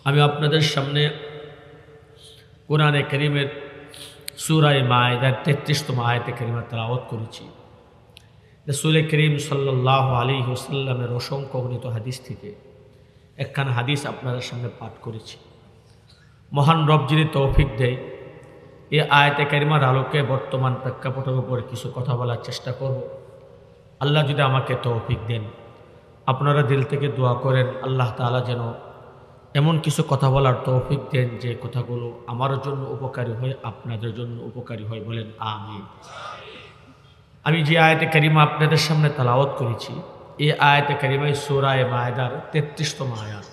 আমি আপনাদের সামনে কোরআনে কারীমের সূরা মায়েদার 33তম আয়াতে কারিমা তেলাওয়াত করেছি। রাসূল করিম সাল্লাল্লাহু আলাইহি ওয়াসাল্লামের অসংখ্য গণিত হাদিস থেকে একখানা হাদিস আপনাদের সামনে পাঠ করেছি। মহান রব যিনি তৌফিক দেয়, এই আয়াতে কারিমার আলোকে বর্তমান প্রেক্ষাপটের উপর কিছু কথা বলার চেষ্টা করব। আল্লাহ যদি আমাকে তৌফিক দেন, আপনারা দিল থেকে দোয়া করেন আল্লাহ তাআলা যেন এমন কিছু কথা বলার তৌফিক দেন যে কথাগুলো আমার জন্য উপকারী হয়, আপনাদের জন্য উপকারী হয়, বলেন আমিন। আমি যে আয়াতে কারিমা আপনাদের সামনে তেলাওয়াত করেছি, এই আয়াতে কারিমায় সূরা মায়েদার 33তম আয়াত।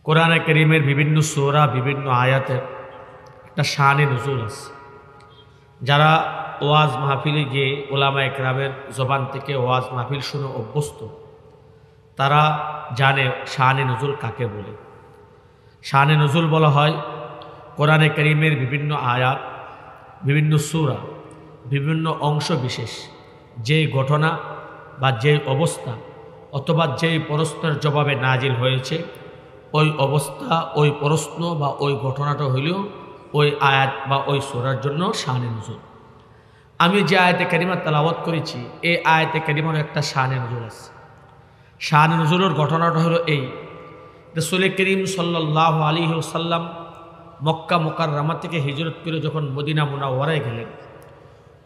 কোরআনে কারিমের বিভিন্ন সূরা বিভিন্ন আয়াতের একটা শানে নুজুল আছে। যারা ওয়াজ মাহফিলে গিয়ে উলামায়ে কেরামের জবান থেকে ওয়াজ মাহফিল শুনে অভ্যস্ত, তারা জানে শানে নুজুল কাকে বলে। শানে নুজুল বলা হয় কোরআনে কারিমের বিভিন্ন আয়াত, বিভিন্ন সূরা, বিভিন্ন অংশ বিশেষ যেই ঘটনা বা যেই অবস্থা অথবা যেই প্রশ্নের জবাবে নাজিল হয়েছে, ওই অবস্থা, ওই প্রশ্ন বা ওই ঘটনাটা হইলেও ওই আয়াত বা ওই সূরার জন্য শানে নুজুল। আমি যে আয়াতে কারিমা তেলাওয়াত করেছি, এই আয়াতে কারিমার একটা শানে নুজুল আছে। শানে নুজুলের ঘটনাটা হলো এই: রাসূল করিম সাল্লাল্লাহু আলাইহি ওয়াসাল্লাম মক্কা মুকাররমা থেকে হিজরত করে যখন মদিনা মুনাওয়ারায় গেলেন,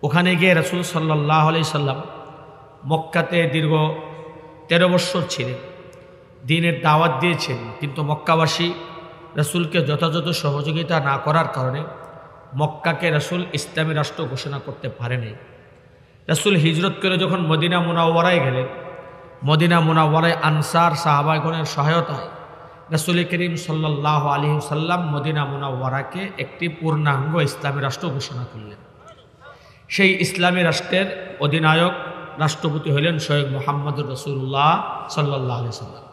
ওখানে গিয়ে রাসূল সাল্লাল্লাহু আলাইহি সাল্লাম মক্কাতে দীর্ঘ 13 বছর ছিলেন, দ্বীনের দাওয়াত দিয়েছেন। কিন্তু মক্কাবাসী রাসূলকে যথাযথ সহযোগিতা না করার কারণে মক্কাকে রাসূল ইসলামী রাষ্ট্র ঘোষণা করতে পারেনি। রাসূল হিজরত করে যখন মদিনা মুনাওয়ারায় গেলেন, মদিনা মুনাওয়ারায় আনসার সাহাবাগণের সহায়তায় রাসূল করিম সাল্লাল্লাহু আলাইহি ওয়াসাল্লাম মদিনা মুনাওয়ারাকে একটি পূর্ণাঙ্গ ইসলামী রাষ্ট্র ঘোষণা করলেন। সেই ইসলামী রাষ্ট্রের অধিনায়ক রাষ্ট্রপতি হলেন স্বয়ং মুহাম্মদুর রাসূলুল্লাহ সাল্লাল্লাহু আলাইহি ওয়াসাল্লাম।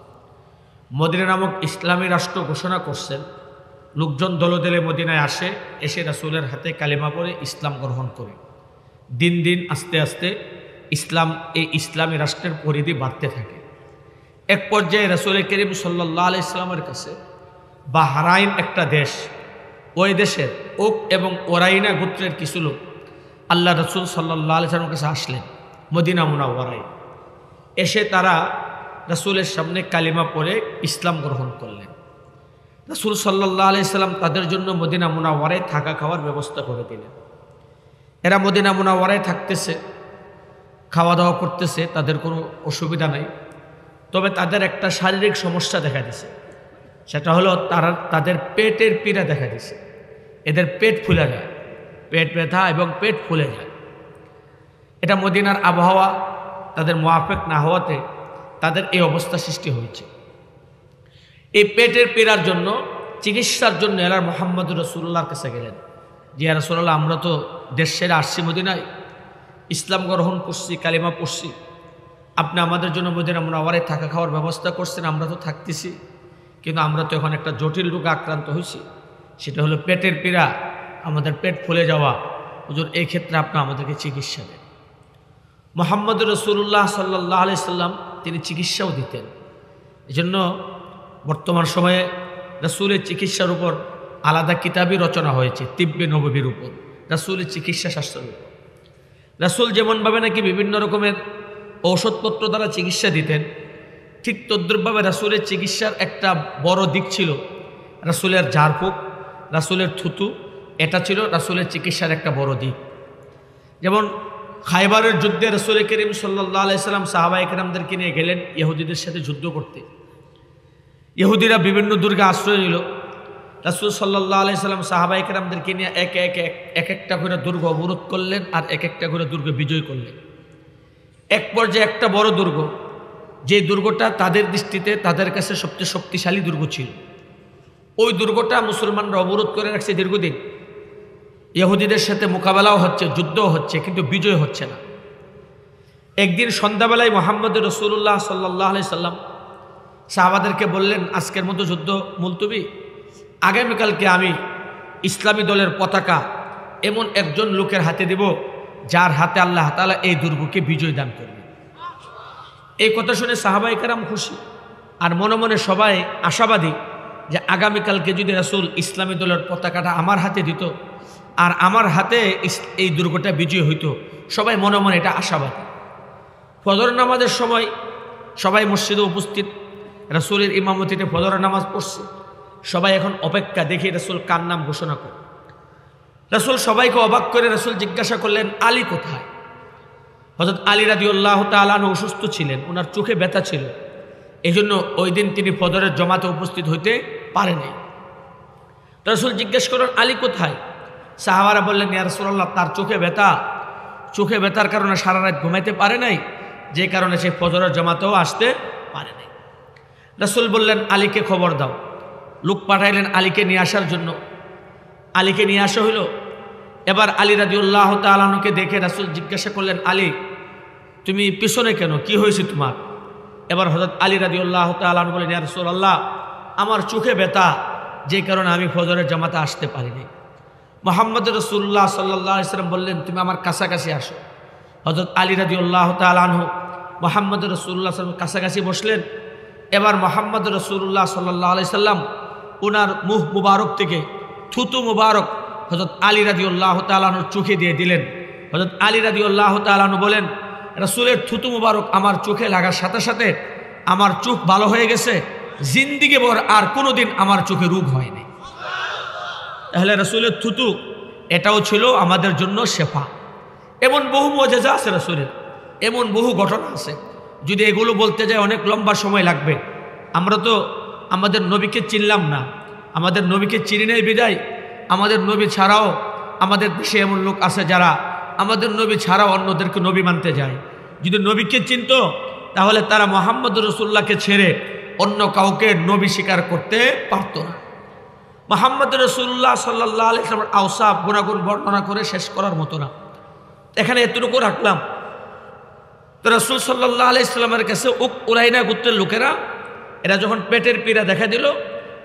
মদিনা নামক ইসলামী রাষ্ট্র ঘোষণা করছেন। লোকজন দলদলে মদিনায় আসে, এসে রাসূলের হাতে কালিমা পড়ে ইসলাম গ্রহণ করে। দিন দিন আস্তে আস্তে এই ইসলামী রাষ্ট্রের পরিধি বাড়তে থাকে। এক পর্যায়ে রাসূল করিম সাল্লাল্লাহু আলাইহি ওয়াসাল্লামের কাছে বাহরাইন একটা দেশ, ওই দেশের ওক এবং ওরাইনা গোত্রের কিছু লোক আল্লাহ রাসূল সাল্লাল্লাহু আলাইহি ওয়াসাল্লামের কাছে আসলেন মদিনা মুনাওয়ারায়। এসে তারা রাসূলের সামনে কালিমা পড়ে ইসলাম গ্রহণ করলেন। রাসূল সাল্লাল্লাহু আলাইহি ওয়াসাল্লাম তাদের জন্য মদিনা মুনাওয়ারায় থাকা খাওয়ার ব্যবস্থা করে দিলেন। এরা মদিনা মুনাওয়ারায় থাকতেছে, খাওয়া দাওয়া করতেছে, তাদের কোনো অসুবিধা নাই। তবে তাদের একটা শারীরিক সমস্যা দেখা দিছে, সেটা হলো তাদের পেটের পীড়া দেখা দিছে। এদের পেট ফুলে যায়, পেট ব্যথা এবং পেট ফুলে যায়। এটা মদিনার আবহাওয়া তাদের মুআফিক না হওয়াতে তাদের এই অবস্থা সৃষ্টি হয়েছে। এই পেটের পীড়ার জন্য চিকিৎসার জন্য এরা মুহাম্মদুর রাসূলুল্লাহর কাছে গেলেন। যে ইয়া রাসূলুল্লাহ, আমরা তো দেশ ছেড়ে আসছি মদিনায়, ইসলাম গ্রহণ করছি, কালিমা পড়ছি, আপনি আমাদের জন্য মদিনা মুনাওয়ারায় থাকা খাওয়ার ব্যবস্থা করছেন, আমরা তো থাকতেছি, কিন্তু আমরা তো এখন একটা জটিল রোগে আক্রান্ত হয়েছি, সেটা হলো পেটের পীড়া, আমাদের পেট ফুলে যাওয়া। হুজুর, এই ক্ষেত্রে আপনি আমাদেরকে চিকিৎসা দেন। মুহাম্মদুর রাসূলুল্লাহ সাল্লাল্লাহু আলাইহি সাল্লাম তিনি চিকিৎসাও দিতেন। এজন্য বর্তমান সময়ে রাসূলের চিকিৎসার উপর আলাদা কিতাবই রচনা হয়েছে, তিব্বে নববীর উপর, রাসূলের চিকিৎসা শাস্ত্রের উপর। রাসূল যেমনভাবে নাকি বিভিন্ন রকমের ঔষধপত্র দ্বারা চিকিৎসা দিতেন, ঠিক তদ্রুপভাবে রাসূলের চিকিৎসার একটা বড় দিক ছিল রাসূলের ঝাড়ফুঁক, রাসূলের থুতু। এটা ছিল রাসূলের চিকিৎসার একটা বড় দিক। যেমন খায়বারের যুদ্ধে রাসূল করিম সাল্লাল্লাহু আলাইহি সাল্লাম সাহাবায়ে কেরামদেরকে নিয়ে গেলেন ইহুদিদের সাথে যুদ্ধ করতে। ইহুদিরা বিভিন্ন দুর্গে আশ্রয় নিল। রাসূল সাল্লাল্লাহু আলাইহি সাল্লাম সাহাবায়ে কেরামদেরকে নিয়ে এক একটা করে দুর্গ অবরোধ করলেন আর এক একটা করে দুর্গ বিজয় করলেন। এক পর্যায়ে একটা বড় দুর্গ, যে দুর্গটা তাদের দৃষ্টিতে তাদের কাছে সবচেয়ে শক্তিশালী দুর্গ ছিল, ওই দুর্গটা মুসলমানরা অবরোধ করে রাখছে দীর্ঘদিন। ইহুদিদের সাথে মোকাবেলাও হচ্ছে, যুদ্ধও হচ্ছে, কিন্তু বিজয় হচ্ছে না। একদিন সন্ধ্যাবেলায় মুহাম্মদুর রাসূলুল্লাহ সাল্লাল্লাহু আলাইহি সাল্লাম সাহাবাদেরকে বললেন, আজকের মতো যুদ্ধ মুলতবি, আগামীকালকে আমি ইসলামী দলের পতাকা এমন একজন লোকের হাতে দেব যার হাতে আল্লাহ তাআলা এই দুর্গকে বিজয় দান করবে। এই কথা শুনে সাহাবায়ে কেরাম খুশি, আর মনে মনে সবাই আশাবাদী যে আগামীকালকে যদি রাসূল ইসলামী দলের পতাকাটা আমার হাতে দিত আর আমার হাতে এই দুর্গটা বিজয় হইতো, সবাই মনে মনে এটা আশাবাদী। ফজর নামাজের সময় সবাই মসজিদে উপস্থিত, রাসূলের ইমামতিতে ফজর নামাজ পড়ছে। সবাই এখন অপেক্ষা, দেখি রাসূল কার নাম ঘোষণা করে। রাসূল সবাইকে অবাক করে রাসূল জিজ্ঞাসা করলেন, আলী কোথায়? হযরত আলী রাদিয়াল্লাহু তাআলা আনহু অসুস্থ ছিলেন, ওনার চোখে ব্যথা ছিল, এই জন্য ওই দিন তিনি ফজরের জমাতে উপস্থিত হইতে পারে নাই। রাসূল জিজ্ঞেস করলেন, আলী কোথায়? সাহাবারা বললেন, ইয়া রাসূলুল্লাহ, তার চোখে ব্যথা, চোখে ব্যথার কারণে সারা রাত ঘুমাইতে পারে নাই, যে কারণে সে ফজরের জমাতেও আসতে পারে নাই। রাসূল বললেন, আলীকে খবর দাও। লোক পাঠাইলেন আলীকে নিয়ে আসার জন্য। আলীকে নিয়ে আসা হইল। এবার আলী রাদিয়াল্লাহু তাআলা আনহুকে দেখে রাসূল জিজ্ঞাসা করলেন, আলী তুমি পিছনে কেন, কি হয়েছে তোমার? এবার হযরত আলী রাদিয়াল্লাহু তাআলা আনহু বলেন, ইয়া রাসূলুল্লাহ, আমার চোখে ব্যথা, যে কারণে আমি ফজরের জামাতে আসতে পারিনি। মুহাম্মদ রাসূলুল্লাহ সাল্লাল্লাহু আলাইহি সাল্লাম বললেন, তুমি আমার কাছাকাছি আসো। হযরত আলী রাদিয়াল্লাহু তাআলা আনহু মুহাম্মদ রাসূলুল্লাহ সাল্লাল্লাহু আলাইহি ওয়াসাল্লাম কাছাকাছি বসলেন। এবার মুহাম্মদ রাসূলুল্লাহ সাল্লাল্লাহু আলাইহি সাল্লাম ওনার মুখ মুবারক থেকে থুতু মুবারক হযরত আলী রাদিয়াল্লাহু তাআলা আনহুর চোখে দিয়ে দিলেন। হযরত আলী রাদিয়াল্লাহু তাআলা আনহু বলেন, রাসূলের থুতু মুবারক আমার চোখে লাগার সাথে সাথে আমার চোখ ভালো হয়ে গেছে, জিন্দেগি ভর আর কোনোদিন আমার চোখে রোগ হয়নি। তাহলে রাসূলের থুতু এটাও ছিল আমাদের জন্য শেফা। এমন বহু মুজিজা আছে রাসূলের, এমন বহু ঘটনা আছে, যদি এগুলো বলতে যায় অনেক লম্বা সময় লাগবে। আমরা তো আমাদের নবীকে চিনলাম না, আমাদের নবীকে চিনি নাই বিদায় আমাদের নবী ছাড়াও আমাদের দেশে এমন লোক আছে যারা আমাদের নবী ছাড়াও অন্যদেরকে নবী মানতে যায়। যদি নবীকে চিনত তাহলে তারা মুহাম্মদ রাসূলুল্লাহকে ছেড়ে অন্য কাউকে নবী স্বীকার করতে পারত না। মুহাম্মদ রাসূলুল্লাহ সাল্লাল্লাহু আলাইহি ওয়াসাল্লামের আওসাফ গুণাগুণ বর্ণনা করে শেষ করার মতো না, এখানে এতটুকু রাখলাম। তো রাসূল সাল্লাল্লাহু আলাইহি ওয়াসাল্লামের কাছে উরাইনা গোত্রের লোকেরা, এরা যখন পেটের পীড়া দেখা দিল,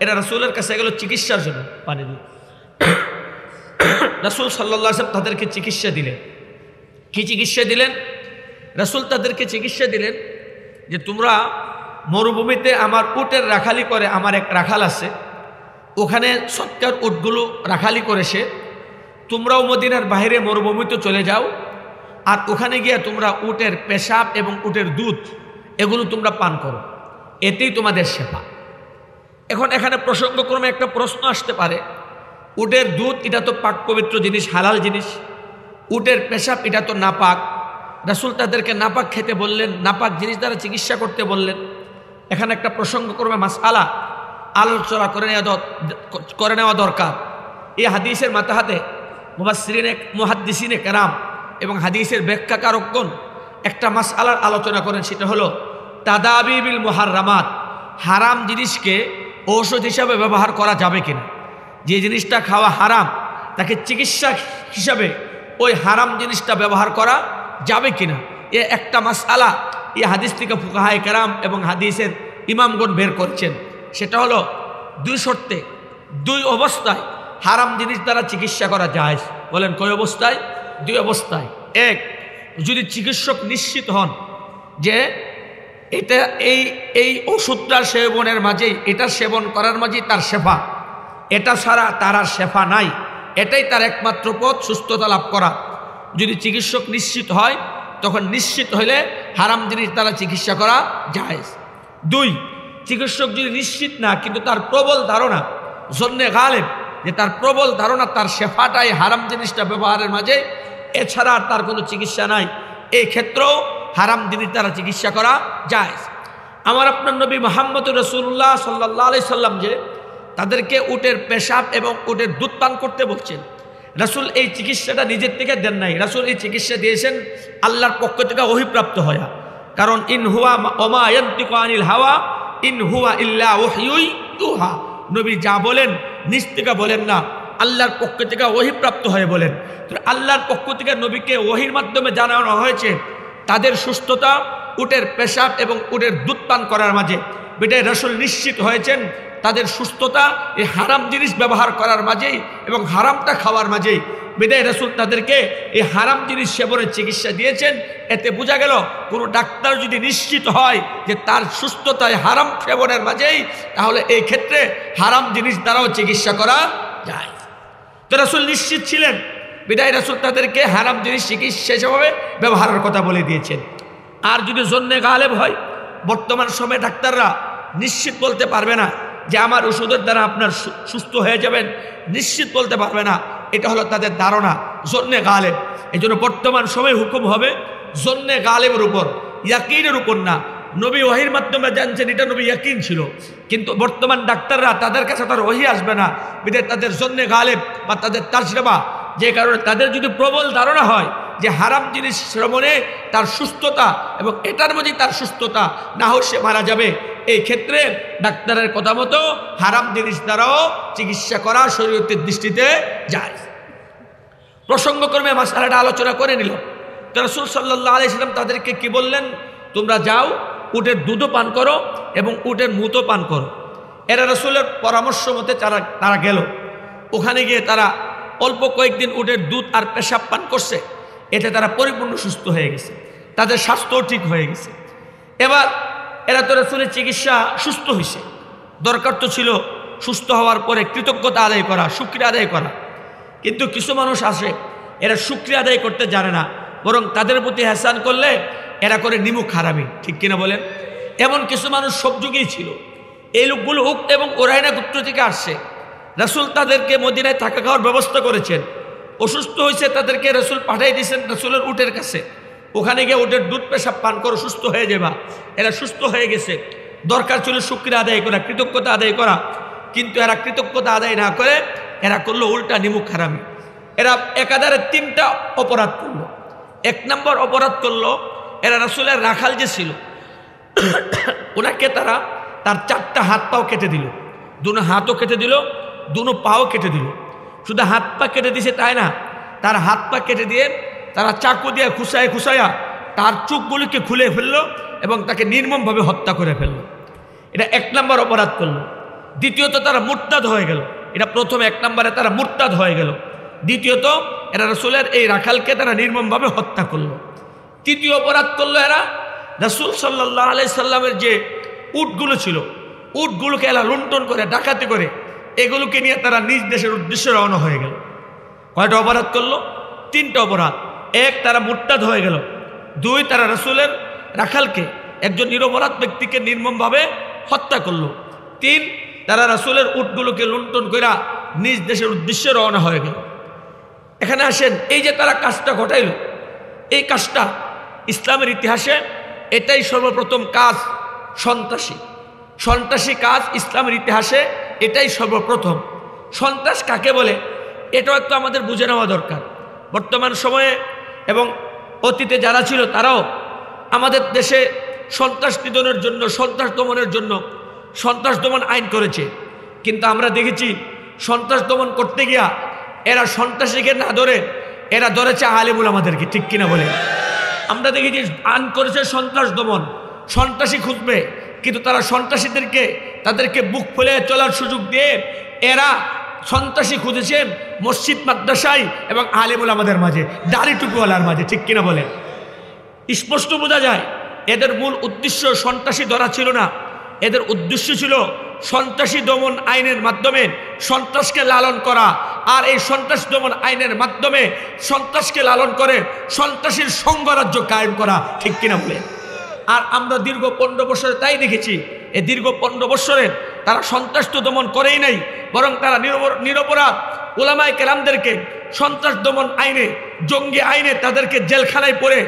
এরা রাসূলের কাছে গেল চিকিৎসার জন্য, পানি দিল। রাসূল সাল্লাল্লাহু আলাইহি ওয়াসাল্লাম তাদেরকে চিকিৎসা দিলেন। কি চিকিৎসা দিলেন? রাসূল তাদেরকে চিকিৎসা দিলেন যে তোমরা মরুভূমিতে আমার উটের রাখালি করে, আমার এক রাখাল আছে, ওখানে সৎকার উটগুলো রাখালি করেছে, তোমরাও মদিনার বাইরে মরুভূমিতে চলে যাও, আর ওখানে গিয়ে তোমরা উটের পেশাব এবং উটের দুধ এগুলো তোমরা পান করো, এতেই তোমাদের শেফা। এখন এখানে প্রসঙ্গক্রমে একটা প্রশ্ন আসতে পারে, উটের দুধ এটা তো পাক পবিত্র জিনিস, হালাল জিনিস, উটের পেশাব এটা তো নাপাক, রাসূল তাদেরকে নাপাক খেতে বললেন, নাপাক জিনিস দ্বারা চিকিৎসা করতে বললেন। এখানে একটা প্রসঙ্গক্রমে মাসআলা আলোচনা করে নেওয়া দরকার। এই হাদিসের মাতাহাতে মুহাদ্দিসিনে কেরাম এবং হাদিসের ব্যাখ্যাকারকগণ একটা মাসআলার আলোচনা করেন, সেটা হলো তাদাবিবিল মুহাররামাত, হারাম জিনিসকে ঔষধ হিসাবে ব্যবহার করা যাবে কিনা। যে জিনিসটা খাওয়া হারাম তাকে চিকিৎসা হিসাবে ওই হারাম জিনিসটা ব্যবহার করা যাবে কিনা, এ একটা মাসআলা এই হাদিস থেকে ফুকাহায়ে কেরাম এবং হাদিসের ইমামগণ বের করছেন। সেটা হলো দুই শর্তে, দুই অবস্থায় হারাম জিনিস দ্বারা চিকিৎসা করা যায়। বলেন কয় অবস্থায়? দুই অবস্থায়। এক, যদি চিকিৎসক নিশ্চিত হন যে এটা এই ওষুধটার সেবনের মাঝেই, এটা সেবন করার মাঝেই তার শেফা, এটা ছাড়া তার আর শেফা নাই, এটাই তার একমাত্র পথ সুস্থতা লাভ করা। যদি চিকিৎসক নিশ্চিত হয়, তখন নিশ্চিত হলে হারাম জিনিস দ্বারা চিকিৎসা করা যায়। দুই, চিকিৎসক যদি নিশ্চিত না, কিন্তু তার প্রবল ধারণা, জন্নে গালেব, যে তার প্রবল ধারণা তার শেফাটাই হারাম জিনিসটা ব্যবহারের মাঝে, এছাড়া আর তার কোনো চিকিৎসা নাই, এই ক্ষেত্রেও হারাম জিনিস দ্বারা চিকিৎসা করা যায়। আমার আপনার নবী মুহাম্মদ রাসূলুল্লাহ সাল্লাল্লাহু আলাইহি সাল্লাম যে তাদেরকে উটের পেশাব এবং উটের দুধ পান করতে বলছেন, রাসূল এই চিকিৎসাটা নিজের থেকে দেন নাই, রাসূল এই চিকিৎসা দিয়েছেন আল্লাহর পক্ষ থেকে ওহীপ্রাপ্ত হয়া। কারণ ইন হুয়া ওমা ইয়ানতিকু আনিল হাওয়া ইন হুয়া ইল্লা ওহয়ুই ইউহা, নবী যা বলেন নিজ থেকে বলেন না, আল্লাহর পক্ষ থেকে ওহীপ্রাপ্ত হয়ে বলেন। তো আল্লাহর পক্ষ থেকে নবীকে ওহীর মাধ্যমে জানানো হয়েছে তাদের সুস্থতা উটের পেশাব এবং উটের দুধ পান করার মাঝে। বিটায় রাসূল নিশ্চিত হয়েছেন তাদের সুস্থতা এই হারাম জিনিস ব্যবহার করার মাঝেই এবং হারামটা খাওয়ার মাঝেই। বিদায় রাসূল তাদেরকে এই হারাম জিনিস সেবনের চিকিৎসা দিয়েছেন। এতে বোঝা গেল কোনো ডাক্তার যদি নিশ্চিত হয় যে তার সুস্থতায় হারাম সেবনের মাঝেই, তাহলে এই ক্ষেত্রে হারাম জিনিস দ্বারাও চিকিৎসা করা যায়। তো রাসূল নিশ্চিত ছিলেন, বিদায় রাসূল তাদেরকে হারাম জিনিস চিকিৎসা হিসেবে ব্যবহারের কথা বলে দিয়েছেন। আর যদি জন্যে গালেব হয়, বর্তমান সময়ে ডাক্তাররা নিশ্চিত বলতে পারবে না যে আমার ওষুধের দ্বারা আপনার সুস্থ হয়ে যাবেন, নিশ্চিত বলতে পারবে না। এটা হলো তাদের ধারণা, জন্যে গালেব। এই জন্য বর্তমান সময়ে হুকুম হবে জন্যে গালেবের উপর, ইয়াকিনের উপর না। নবী ওয়াহির মাধ্যমে জানছেন, এটা নবী ইয়াকিন ছিল, কিন্তু বর্তমান ডাক্তাররা তাদের কাছে তার ওয়াহি আসবে না, বিধায় তাদের জন্যে গালেব বা তাদের তাজরিবা, যে কারণে তাদের যদি প্রবল ধারণা হয় যে হারাম জিনিস শ্রবণে তার সুস্থতা এবং এটার মধ্যেই তার সুস্থতা, না হোক সে মারা যাবে, এই ক্ষেত্রে ডাক্তারের কথা মতো হারাম জিনিস দ্বারাও চিকিৎসা করা শরীয়তের দৃষ্টিতে যায়। প্রসঙ্গক্রমে মাসআলাটা আলোচনা করে নিল। তো রাসূল সাল্লাল্লাহু আলাইহি ওয়াসাল্লাম তাদেরকে কি বললেন? তোমরা যাও, উটের দুধও পান করো এবং উটের মুতও পান করো। এরা রাসূলের পরামর্শ মতে তারা গেল। ওখানে গিয়ে তারা অল্প কয়েকদিন উটের দুধ আর পেশাব পান করছে। এতে তারা পরিপূর্ণ সুস্থ হয়ে গেছে, তাদের স্বাস্থ্যও ঠিক হয়ে গেছে। এবার এরা তো রাসূলের চিকিৎসা সুস্থ হয়েছে, দরকার তো ছিল সুস্থ হওয়ার পরে কৃতজ্ঞতা আদায় করা, শুকরিয়া আদায় করা। কিন্তু কিছু মানুষ আসে, এরা শুকরিয়া আদায় করতে জানে না, বরং তাদের প্রতি এহসান করলে এরা করে নিমুখ হারামি। ঠিক কিনা বলেন? এমন কিছু মানুষ সব যুগেই ছিল। এই লোকগুলো উক্ত এবং ওরাইনা গোত্র থেকে আসছে। রাসূল তাদেরকে মদিনায় থাকা খাওয়ার ব্যবস্থা করেছেন। অসুস্থ হয়েছে, তাদেরকে রাসূল পাঠিয়ে দিয়েছেন রাসূলের উটের কাছে। ওখানে গিয়ে উটের দুধ পেশাব পান করো, সুস্থ হয়ে যাবা। এরা সুস্থ হয়ে গেছে, দরকার ছিল শুকরিয়া আদায় করা, কৃতজ্ঞতা আদায় করা, কিন্তু এরা কৃতজ্ঞতা আদায় না করে এরা করলো উল্টা নিমুখ হারামি। এরা একাধারে তিনটা অপরাধ করলো। এক নম্বর অপরাধ করলো, এরা রাসূলের রাখাল যে ছিল ওনাকে তারা তার 4টা হাত পাও কেটে দিল, দুনো হাতও কেটে দিল, দুনো পাও কেটে দিল। শুধু হাত পা কেটে দিছে তাই না, তার হাত পা কেটে দিয়ে তারা চাকু দিয়ে খুসায়া তার চোখগুলিকে খুলে ফেললো এবং তাকে নির্মমভাবে হত্যা করে ফেললো। এটা 1 নম্বর অপরাধ করলো। দ্বিতীয়ত তারা মুরতাদ হয়ে গেল। এটা প্রথম 1 নম্বরে তারা মুরতাদ হয়ে গেল। দ্বিতীয়ত এরা রাসূলের এই রাখালকে তারা নির্মমভাবে হত্যা করলো। তৃতীয় অপরাধ করলো এরা রাসূল সাল্লাল্লাহু আলাইহি সাল্লামের যে উটগুলো ছিল, উটগুলোকে এরা লুণ্ঠন করে, ডাকাতি করে, এগুলোকে নিয়ে তারা নিজ দেশের উদ্দেশ্যে রওনা হয়ে গেল। কয়টা অপরাধ করলো? 3টা অপরাধ। 1, তারা মুরতাদ হয়ে গেল। 2, তারা রাসূলের রাখালকে, একজন নিরপরাধ ব্যক্তিকে নির্মমভাবে হত্যা করলো। 3, তারা রাসূলের উটগুলোকে লুণ্ঠন করে নিজ দেশের উদ্দেশ্যে রওনা হয়ে গেল। এখানে আসেন, এই যে তারা কাজটা ঘটাইল, এই কাজটা ইসলামের ইতিহাসে এটাই সর্বপ্রথম কাজ। সন্ত্রাসী কাজ ইসলামের ইতিহাসে এটাই সর্বপ্রথম। সন্ত্রাস কাকে বলে এটাও একটু আমাদের বুঝে নেওয়া দরকার। বর্তমান সময়ে এবং অতীতে যারা ছিল তারাও আমাদের দেশে সন্ত্রাস নিধনের জন্য, সন্ত্রাস দমনের জন্য সন্ত্রাস দমন আইন করেছে। কিন্তু আমরা দেখেছি সন্ত্রাস দমন করতে গিয়া এরা সন্ত্রাসীকে না ধরে এরা ধরেছে আলেম উলামাদেরকে। ঠিক কিনা বলে? আমরা দেখেছি আইন করেছে সন্ত্রাস দমন, সন্ত্রাসী খুঁজবে, কিন্তু তারা সন্ত্রাসীদেরকে তাদেরকে বুক ফুলে চলার সুযোগ দিয়ে এরা সন্ত্রাসী খুঁজেছেন মসজিদ মাদ্রাসায় এবং আলেম উলামাদের মাঝে, দাড়ি টুপিওয়ালার মাঝে। ঠিক কিনা বলে? স্পষ্ট বোঝা যায় এদের মূল উদ্দেশ্য সন্ত্রাসী ধরা ছিল না। এদের উদ্দেশ্য ছিল সন্ত্রাসী দমন আইনের মাধ্যমে সন্ত্রাসকে লালন করা, আর এই সন্ত্রাস দমন আইনের মাধ্যমে সন্ত্রাসকে লালন করে সন্ত্রাসীর সংঘরাজ্য কায়েম করা। ঠিক কিনা বলে? আর আমরা দীর্ঘ 15 বছরে তাই দেখেছি। এই দীর্ঘ 15 বছরে তারা সন্ত্রাস তো দমন করেই নাই, বরং তারা নিরপরাধ উলামায়ে কেরামদেরকে সন্ত্রাস দমন আইনে, জঙ্গি আইনে তাদেরকে জেলখানায় পড়ে,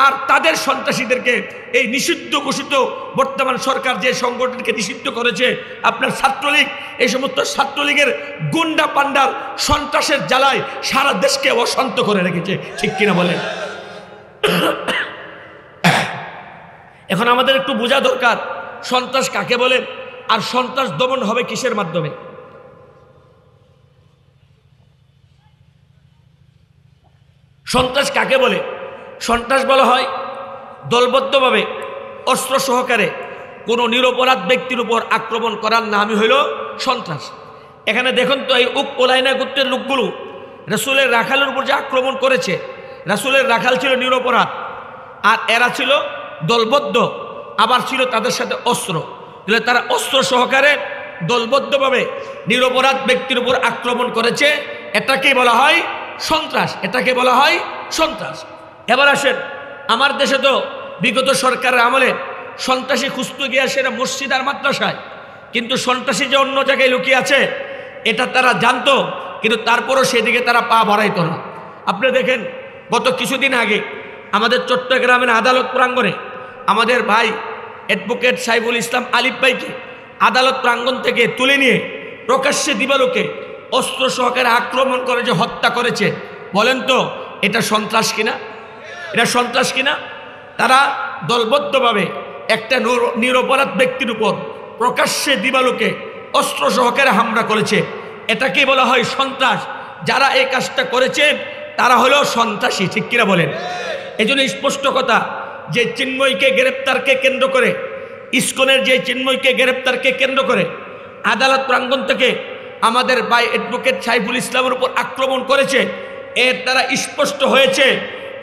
আর তাদের সন্ত্রাসীদেরকে এই নিষিদ্ধ ঘোষিত বর্তমান সরকার যে সংগঠনকে নিষিদ্ধ করেছে আপনার ছাত্রলীগ, এই সমস্ত ছাত্রলীগের গুন্ডা পান্ডার সন্ত্রাসের জ্বালায় সারা দেশকে অশান্ত করে রেখেছে। ঠিক কিনা বলেন? এখন আমাদের একটু বোঝা দরকার সন্ত্রাস কাকে বলে, আর সন্ত্রাস দমন হবে কিসের মাধ্যমে। সন্ত্রাস কাকে বলে? সন্ত্রাস বলা হয় দলবদ্ধভাবে অস্ত্র সহকারে কোনো নিরপরাধ ব্যক্তির উপর আক্রমণ করার নামই হইল সন্ত্রাস। এখানে দেখুন তো, এই ওলাইনা গোত্রের লোকগুলো রাসূলের রাখালের উপর যে আক্রমণ করেছে, রাসূলের রাখাল ছিল নিরপরাধ, আর এরা ছিল দলবদ্ধ, আবার ছিল তাদের সাথে অস্ত্র। তাহলে তারা অস্ত্র সহকারে দলবদ্ধভাবে নিরপরাধ ব্যক্তির উপর আক্রমণ করেছে, এটাকে বলা হয় সন্ত্রাস, এটাকে বলা হয় সন্ত্রাস। এবার আসেন, আমার দেশে তো বিগত সরকারের আমলে সন্ত্রাসী খুঁজতে গিয়ে সেটা মসজিদ আর মাদ্রাসায়, কিন্তু সন্ত্রাসী যে অন্য জায়গায় লুকিয়ে আছে এটা তারা জানতো, কিন্তু তারপরও সেদিকে তারা পা বাড়াইতো না। আপনি দেখেন, গত কিছুদিন আগে আমাদের চট্টগ্রামের আদালত প্রাঙ্গণে আমাদের ভাই অ্যাডভোকেট সাইফুল ইসলাম আলিফ ভাইকে আদালত প্রাঙ্গণ থেকে তুলে নিয়ে প্রকাশ্যে দিবালোকে অস্ত্র সহকারে আক্রমণ করে যে হত্যা করেছে, বলেন তো এটা সন্ত্রাস কিনা? এটা সন্ত্রাস কিনা? তারা দলবদ্ধভাবে একটা নিরপরাধ ব্যক্তির উপর প্রকাশ্যে দিবালোকে অস্ত্র সহকারে হামলা করেছে, এটাকে বলা হয় সন্ত্রাস। যারা এই কাজটা করেছে তারা হলো সন্ত্রাসী, ঠিক কিনা বলেন? এই জন্য স্পষ্ট কথা যে চিন্ময়কে গ্রেপ্তারকে কেন্দ্র করে, ইসকনের যে চিন্ময়কে গ্রেপ্তারকে কেন্দ্র করে আদালত প্রাঙ্গণ থেকে আমাদের ভাই অ্যাডভোকেট সাইফুল ইসলামের উপর আক্রমণ করেছে, এর দ্বারা স্পষ্ট হয়েছে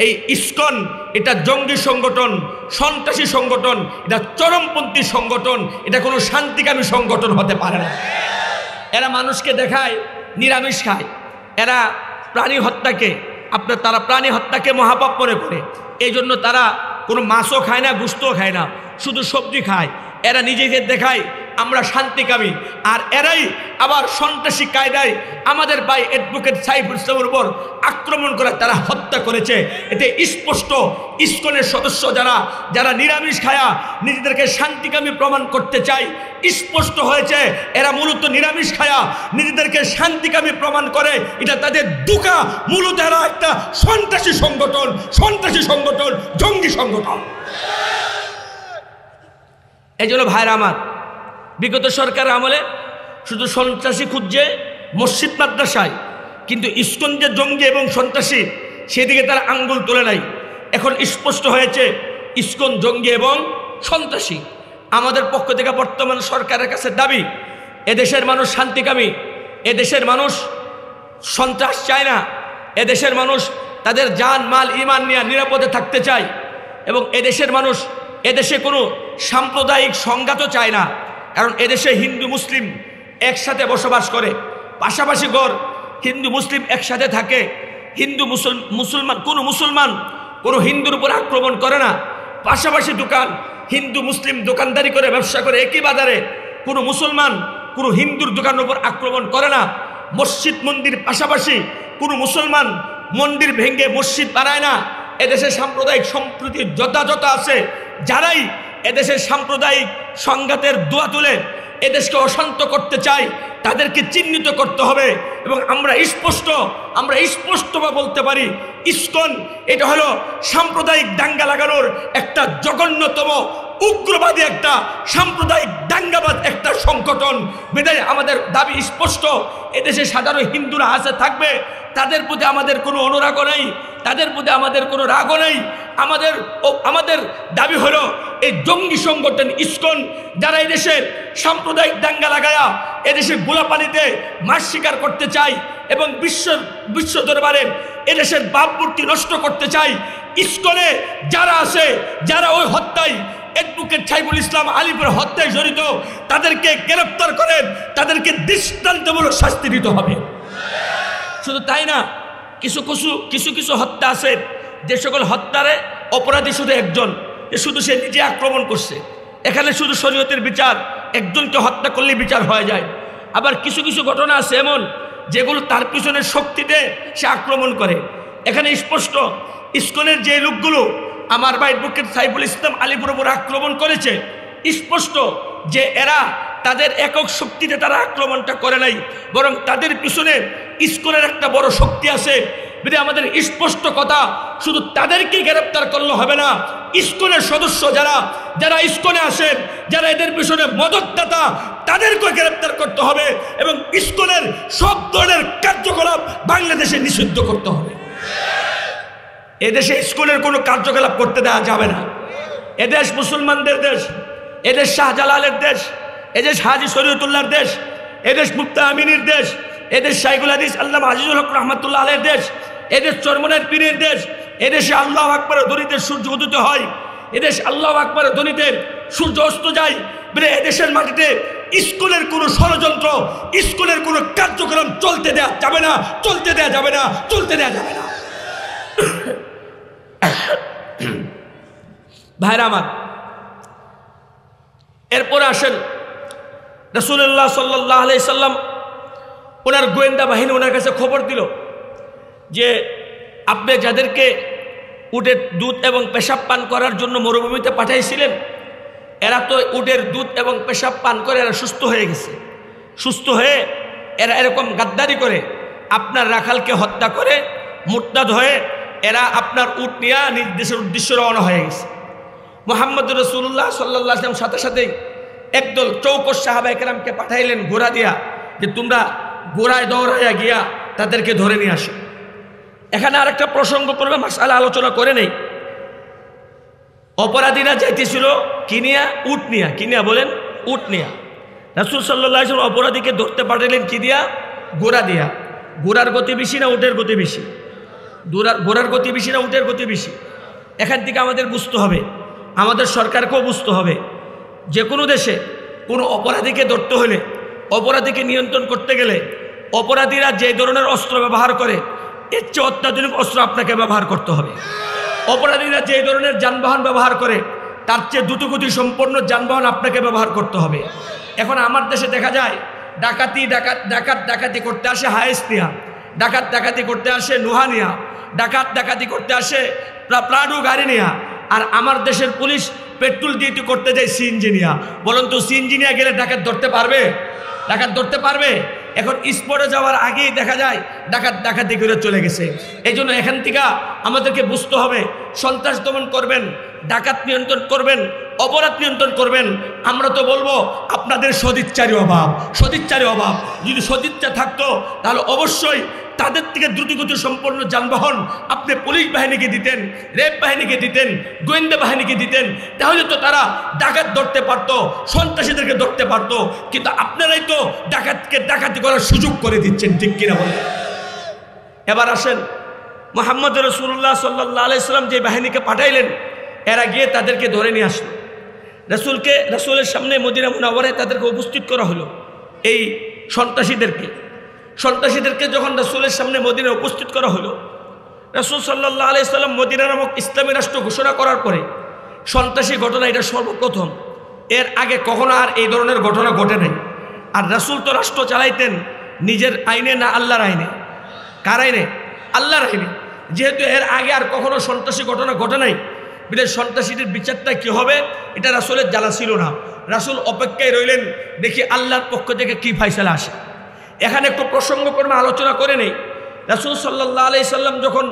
এই ইসকন এটা জঙ্গি সংগঠন, সন্ত্রাসী সংগঠন, এটা চরমপন্থী সংগঠন, এটা কোনো শান্তিকামী সংগঠন হতে পারে না। এরা মানুষকে দেখায় নিরামিষ খায়, এরা প্রাণী হত্যাকে তারা প্রাণী হত্যাকে মহাপাপ মনে করে, এই জন্য তারা কোনো মাছও খায় না, গোশতও খায় না, শুধু সবজি খায়। এরা নিজেদের দেখায় আমরা শান্তিকামী, আর এরাই আবার সন্ত্রাসী কায়দায় আমাদের ভাই অ্যাডভোকেট সাইফুল ইসলামের উপর আক্রমণ করে তারা হত্যা করেছে। এতে স্পষ্ট ইসকনের সদস্য যারা নিরামিষ খায়া নিজেদেরকে শান্তিকামী প্রমাণ করতে চায়, স্পষ্ট হয়েছে এরা মূলত নিরামিষ খায়া নিজেদেরকে শান্তিকামী প্রমাণ করে, এটা তাদের দুকা। মূলত এরা একটা সন্ত্রাসী সংগঠন, জঙ্গি সংগঠন। এই জন্য ভাইরা আমার, বিগত সরকার আমলে শুধু সন্ত্রাসী খুঁজছে মসজিদ মাদ্রাসায়, কিন্তু ইসকন যে জঙ্গি এবং সন্ত্রাসী সেদিকে তারা আঙ্গুল তোলে নাই। এখন স্পষ্ট হয়েছে ইসকন জঙ্গি এবং সন্ত্রাসী। আমাদের পক্ষ থেকে বর্তমান সরকারের কাছে দাবি, এদেশের মানুষ শান্তিকামী, এদেশের মানুষ সন্ত্রাস চায় না, এদেশের মানুষ তাদের জান মাল ইমান নিয়ে নিরাপদে থাকতে চায়, এবং এদেশের মানুষ এদেশে কোনো সাম্প্রদায়িক সংঘাতও চায় না। কারণ এদেশে হিন্দু মুসলিম একসাথে বসবাস করে, পাশাপাশি ঘর, হিন্দু মুসলিম একসাথে থাকে। হিন্দু মুসলমান কোনো হিন্দুর উপর আক্রমণ করে না, পাশাপাশি দোকান, হিন্দু মুসলিম দোকানদারি করে ব্যবসা করে একই বাজারে। কোনো মুসলমান কোনো হিন্দুর দোকানের উপর আক্রমণ করে না। মসজিদ মন্দির পাশাপাশি কোনো মুসলমান মন্দির ভেঙে মসজিদ বানায় না। এদেশে সাম্প্রদায়িক সম্প্রীতি যথাযথ আছে। যারাই এদেশের সাম্প্রদায়িক সংঘাতের দোয়া তুলে এদেশকে অশান্ত করতে চায় তাদেরকে চিহ্নিত করতে হবে। এবং আমরা স্পষ্টভাবে বলতে পারি, ইসকন এটা হলো সাম্প্রদায়িক দাঙ্গা লাগানোর একটা জঘন্যতম উগ্রবাদী একটা সাম্প্রদায়িক দাঙ্গাবাদ একটা সংগঠন। বিধায় আমাদের দাবি স্পষ্ট, এদেশে সাধারণ হিন্দুরা আছে থাকবে, তাদের প্রতি আমাদের কোনো অনুরাগও নেই, তাদের প্রতি আমাদের কোনো রাগও নেই। আমাদের দাবি হলো এই জঙ্গি সংগঠন ইসকন, যারা এদেশের সাম্প্রদায়িক দাঙ্গা লাগায়া এদেশে গোলাপানিতে মাছ শিকার করতে চায় এবং বিশ্ব দরবারে এদেশের ভাবমূর্তি নষ্ট করতে চায়। ইসকনে যারা আছে, যারা ওই হত্যায় অ্যাডভোকেট সাইফুল ইসলাম আলিফের হত্যায় জড়িত, তাদেরকে গ্রেফতার করেন, তাদেরকে দৃষ্টান্তমূলক শাস্তি দিতে হবে। শুধু তাই না, কিছু হত্যা আছে যে সকল হত্যারে অপরাধী শুধু একজন, শুধু সে নিজে আক্রমণ করছে। এখানে শুধু শরীয়তের বিচার, একজনকে হত্যা করলে বিচার হয়ে যায়। আবার কিছু ঘটনা আছে এমন যেগুলো তার পিছনে শক্তিতে সে আক্রমণ করে। এখানে স্পষ্ট ইসকনের যে লোকগুলো আমার ভাই অ্যাডভোকেট সাইফুল ইসলাম আলিপুর উপর আক্রমণ করেছে, স্পষ্ট যে এরা তাদের একক শক্তিতে তারা আক্রমণটা করে নাই, বরং তাদের পিছনে ইসকনের একটা বড় শক্তি আছে। আমাদের স্পষ্ট কথা, শুধু তাদেরকেই গ্রেপ্তার করলে হবে না, ইসকনের সদস্য যারা ইসকনে আসেন, যারা এদের পিছনে মদতদাতা, তাদেরকে গ্রেপ্তার করতে হবে এবং ইসকনের সব ধরনের কার্যকলাপ বাংলাদেশে নিষিদ্ধ করতে হবে। এদেশে ইসকনের কোনো কার্যকলাপ করতে দেওয়া যাবে না। এদেশ মুসলমানদের দেশ, এদেশ শাহজালালের দেশ, এদেশ হাজী শরীয়তুল্লাহর দেশ, এদেশ মুফতি আমিনীর দেশ, এদেশ শাইখুল হাদিস আল্লামা আজিজুল হক রহমাতুল্লাহ আলাইহির দেশ, এদেশ চরমনের পীরের দেশ। এদেশে আল্লাহু আকবারের ধ্বনিতে সূর্য উদিত হয়, এদেশ আল্লাহু আকবারের ধ্বনিতে সূর্য অস্ত যায়। এদেশের মাটিতে স্কুলের কোনো ষড়যন্ত্র, স্কুলের কোনো কার্যক্রম চলতে দেয়া যাবে না, চলতে দেয়া যাবে না, চলতে দেয়া যাবে না। ভাইরা আমার, এরপরে আসেন রাসূলুল্লাহ সাল্লাল্লাহু আলাইহি সাল্লাম ওনার গোয়েন্দা বাহিনী ওনার কাছে খবর দিল যে আপনি যাদেরকে উটের দুধ এবং পেশাব পান করার জন্য মরুভূমিতে পাঠাইছিলেন, এরা তো উটের দুধ এবং পেশাব পান করে এরা সুস্থ হয়ে গেছে। সুস্থ হয়ে এরা এরকম গাদ্দারি করে আপনার রাখালকে হত্যা করে মুরতাদ হয়ে এরা আপনার উট নিয়ে নিজ দেশের উদ্দেশ্যে রওনা হয়ে গেছে। মুহাম্মদ রাসূলুল্লাহ সাল্লাল্লাহু আলাইহি ওয়াসাল্লাম সাথে সাথেই একদল চৌকস সাহাবায়ে কেরামকে পাঠাইলেন ঘোড়া দিয়া, যে তোমরা ঘোড়ায় দৌড়াইয়া গিয়া তাদেরকে ধরে নিয়ে আসো। এখানে আরেকটা প্রসঙ্গ করবে, মাসআলা আলোচনা করে নেই। অপরাধীরা যাইতেছিল কি নিয়া? উট নিয়া। কি নিয়া বলেন? উট নিয়া। রাসূল সাল্লাল্লাহু আলাইহি ওয়াসাল্লাম অপরাধীকে ধরতে পাঠাইলেন কি দিয়া? ঘোড়া দিয়া। ঘোড়ার গতি বেশি না উটের গতি বেশি? ঘোড়ার গতি বেশি না উটের গতি বেশি? এখান থেকে আমাদের বুঝতে হবে, আমাদের সরকারকেও বুঝতে হবে, যে কোনো দেশে কোনো অপরাধীকে ধরতে হলে, অপরাধীকে নিয়ন্ত্রণ করতে গেলে অপরাধীরা যে ধরনের অস্ত্র ব্যবহার করে এর চেয়ে অত্যাধুনিক অস্ত্র আপনাকে ব্যবহার করতে হবে। অপরাধীরা যে ধরনের যানবাহন ব্যবহার করে তার চেয়ে দ্রুতগতি সম্পন্ন যানবাহন আপনাকে ব্যবহার করতে হবে। এখন আমার দেশে দেখা যায় ডাকাতি করতে আসে হায়েস নিয়া, ডাকাতি করতে আসে নুহা নিয়া, ডাকাতি করতে আসে প্রাডু গাড়ি নিয়া, আর আমার দেশের পুলিশ পেট্রোল ডিউটি করতে যায় সিএনজি নিয়া। বলুন তো সিএনজি নিয়ে গেলে ডাকাত ধরতে পারবে? ডাকাত ধরতে পারবে? এখন স্পটে যাওয়ার আগেই দেখা যায় ডাকাতি করে চলে গেছে। এই জন্য এখান থেকে আমাদেরকে বুঝতে হবে, সন্ত্রাস দমন করবেন, ডাকাত নিয়ন্ত্রণ করবেন, অপরাধ নিয়ন্ত্রণ করবেন। আমরা তো বলবো আপনাদের সদিচ্ছারই অভাব, সদিচ্ছারই অভাব। যদি সদিচ্ছা থাকতো তাহলে অবশ্যই তাদের থেকে দ্রুতগতি সম্পন্ন যানবাহন আপনি পুলিশ বাহিনীকে দিতেন, রেপ বাহিনীকে দিতেন, গোয়েন্দা বাহিনীকে দিতেন, তাহলে তো তারা ডাকাত ধরতে পারতো, সন্ত্রাসীদেরকে ধরতে পারতো। কিন্তু আপনারাই তো ডাকাতকে ডাকাতি করার সুযোগ করে দিচ্ছেন, ঠিক কিনা বলেন? এবার আসেন, মুহাম্মদ রাসূলুল্লাহ সাল্লাল্লাহু আলাইহি সাল্লাম যে বাহিনীকে পাঠাইলেন, এরা গিয়ে তাদেরকে ধরে নিয়ে আসলো। রাসূলের সামনে মদিনা মুনাওয়ারায় তাদেরকে উপস্থিত করা হলো। এই সন্ত্রাসীদেরকে যখন রাসূলের সামনে মদিনায় উপস্থিত করা হলো, রাসূল সাল্লাল্লাহু আলাইহি সাল্লাম মদিনা নামক ইসলামী রাষ্ট্র ঘোষণা করার পরে সন্ত্রাসী ঘটনা এটা সর্বপ্রথম। এর আগে কখনো আর এই ধরনের ঘটনা ঘটে নাই। আর রাসূল তো রাষ্ট্র চালাইতেন নিজের আইনে না আল্লাহর আইনে? কার আইনে? আল্লাহর আইনে। যেহেতু এর আগে আর কখনো সন্ত্রাসী ঘটনা ঘটে নাই, বিদেশ সন্ত্রাসীদের বিচারটা কি হবে এটা রাসূলের জানা ছিল না। রাসূল অপেক্ষায় রইলেন, দেখি আল্লাহর পক্ষ থেকে কি ফায়সালা আসে। এখানে একটু প্রসঙ্গক্রমে আলোচনা করে নেই। রাসূল সাল্লাল্লাহু আলাইহি সাল্লাম যখন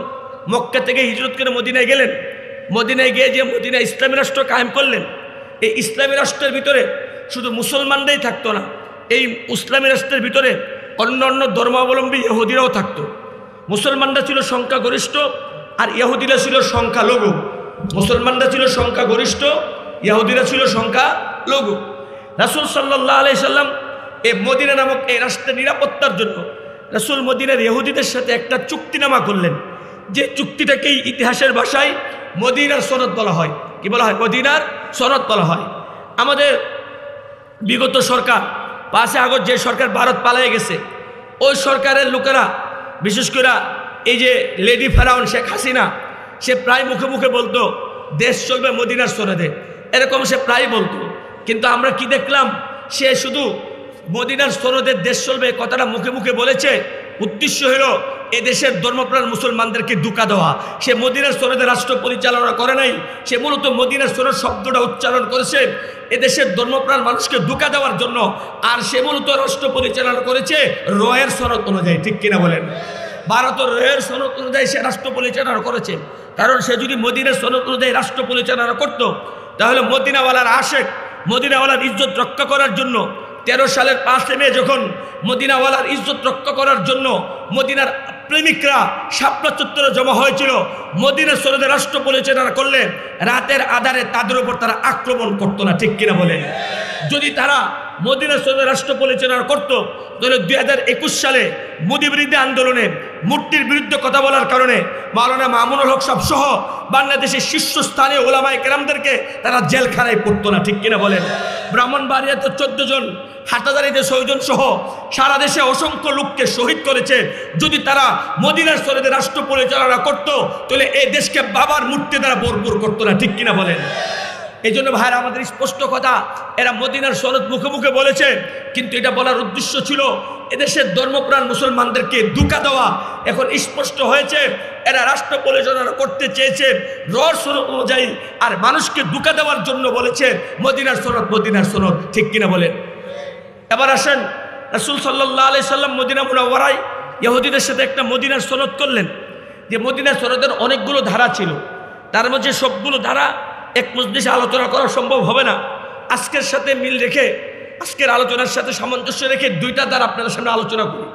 মক্কা থেকে হিজরত করে মদিনায় গেলেন, মদিনায় গিয়ে যে মদিনা ইসলামী রাষ্ট্র কায়েম করলেন, এই ইসলামী রাষ্ট্রের ভিতরে শুধু মুসলমানরাই থাকতো না, এই ইসলামী রাষ্ট্রের ভিতরে অন্য অন্য ধর্মাবলম্বী ইহুদিরাও থাকতো। মুসলমানরা ছিল সংখ্যাগরিষ্ঠ আর ইহুদিরা ছিল সংখ্যালঘু। মুসলমানরা ছিল সংখ্যাগরিষ্ঠ, ইহুদিরা ছিল সংখ্যালঘু। রাসূল সাল্লাল্লাহু আলাইহি সাল্লাম এই মদিনা নামক এই রাষ্ট্রের নিরাপত্তার জন্য রাসূল মদিনার ইহুদিদের সাথে একটা চুক্তিনামা করলেন, যে চুক্তিটাকেই ইতিহাসের ভাষায় মদিনার সনদ বলা হয়। কি বলা হয়? মদিনার সনদ বলা হয়। আমাদের বিগত সরকার 5 আগস্ট যে সরকার ভারত পালিয়ে গেছে, ওই সরকারের লোকেরা, বিশেষ করে এই যে লেডি ফেরাউন শেখ হাসিনা, সে প্রায় মুখে মুখে বলতো দেশ চলবে মদিনার সনদে, এরকম সে প্রায় বলতো। কিন্তু আমরা কি দেখলাম, সে শুধু মদিনার সনদের দেশ চলবে কথাটা মুখে মুখে বলেছে, উদ্দেশ্য হলো এ দেশের ধর্মপ্রাণ মুসলমানদেরকে ধোঁকা দেওয়া। সে মদিনার সনদে রাষ্ট্র পরিচালনা করে নাই, সে মূলত মদিনার সনদ শব্দটা উচ্চারণ করেছে এদেশের ধর্মপ্রাণ মানুষকে ধোঁকা দেওয়ার জন্য। আর সে মূলত রাষ্ট্র পরিচালনা করেছে রয়ের সনদ অনুযায়ী, ঠিক কিনা বলেন? ভারতের রয়ের সনদ অনুযায়ী সে রাষ্ট্র পরিচালনা করেছে। কারণ সে যদি মদিনার সনদ অনুযায়ী রাষ্ট্র পরিচালনা করত, তাহলে মদিনাওয়ালার আশেক, মদিনাওয়ালার ইজ্জত রক্ষা করার জন্য 13 সালের 5 মে যখন মদিনাওয়ালার ইজ্জত রক্ষা করার জন্য মদিনার প্রেমিকরা শাপলা চত্বরে জমা হয়েছিল। মদিনা শরীফে রাষ্ট্র পরিচালনা করলে রাতের আধারে তাদের উপর তারা আক্রমণ করতো না, ঠিক কিনা বলেন? যদি তারা মদিনা শরীফে রাষ্ট্র পরিচালনা করতো তাহলে 2021 সালে মোদি বিরোধী আন্দোলনে মূর্তির বিরুদ্ধে কথা বলার কারণে মাওলানা মামুনুল হক সাহেব সহ বাংলাদেশের শীর্ষস্থানীয় ওলামায়ে কেরামদেরকে তারা জেলখানায় পড়তো না, ঠিক কিনা বলেন? ব্রাহ্মণবাড়িয়াতে 14 জন, হাটাজারিতে 6 জন সহ সারা দেশে অসংখ্য লোককে শহীদ করেছে। যদি তারা মদিনার শরীফে রাষ্ট্র পরিচালনা করতো তাহলে এই দেশকে বাবার মূর্তি দ্বারা ভরপুর করতো না, ঠিক কিনা বলেন? এই জন্য ভাইরা আমাদের স্পষ্ট কথা, এরা মদিনার শরীফ মুখে মুখে বলেছে, কিন্তু এটা বলার উদ্দেশ্য ছিল এদেশের ধর্মপ্রাণ মুসলমানদেরকে ধোঁকা দেওয়া। এখন স্পষ্ট হয়েছে এরা রাষ্ট্র পরিচালনা করতে চেয়েছে রর শরীফ অনুযায়ী, আর মানুষকে ধোঁকা দেওয়ার জন্য বলেছে মদিনার শরীফ, মদিনার শরীফ, ঠিক কিনা বলেন? এবার আসেন, রাসূল সাল্লাল্লাহু আলাইহি সাল্লাম মদিনা মুনাওয়ারায় ইহুদিদের সাথে একটা মদিনার সনদ করলেন। যে মদিনার সনদের অনেকগুলো ধারা ছিল, তার মধ্যে সবগুলো ধারা এক মজলিসে আলোচনা করা সম্ভব হবে না। আজকের সাথে মিল রেখে, আজকের আলোচনার সাথে সামঞ্জস্য রেখে 2টা ধারা আপনাদের সামনে আলোচনা করি।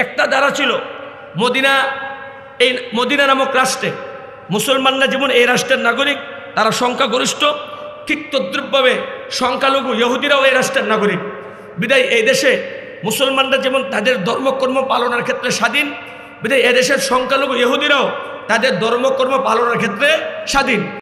একটা ধারা ছিল মদিনা, এই মদিনা নামক রাষ্ট্রে মুসলমানরা যেমন এই রাষ্ট্রের নাগরিক, তারা সংখ্যাগরিষ্ঠ, ঠিক তদ্রুপভাবে সংখ্যালঘু ইহুদিরাও এই রাষ্ট্রের নাগরিক। বিদায় এই দেশে মুসলমানরা যেমন তাদের ধর্মকর্ম পালনের ক্ষেত্রে স্বাধীন, বিদায় এদেশের সংখ্যালঘু ইহুদিরাও তাদের ধর্মকর্ম পালনের ক্ষেত্রে স্বাধীন।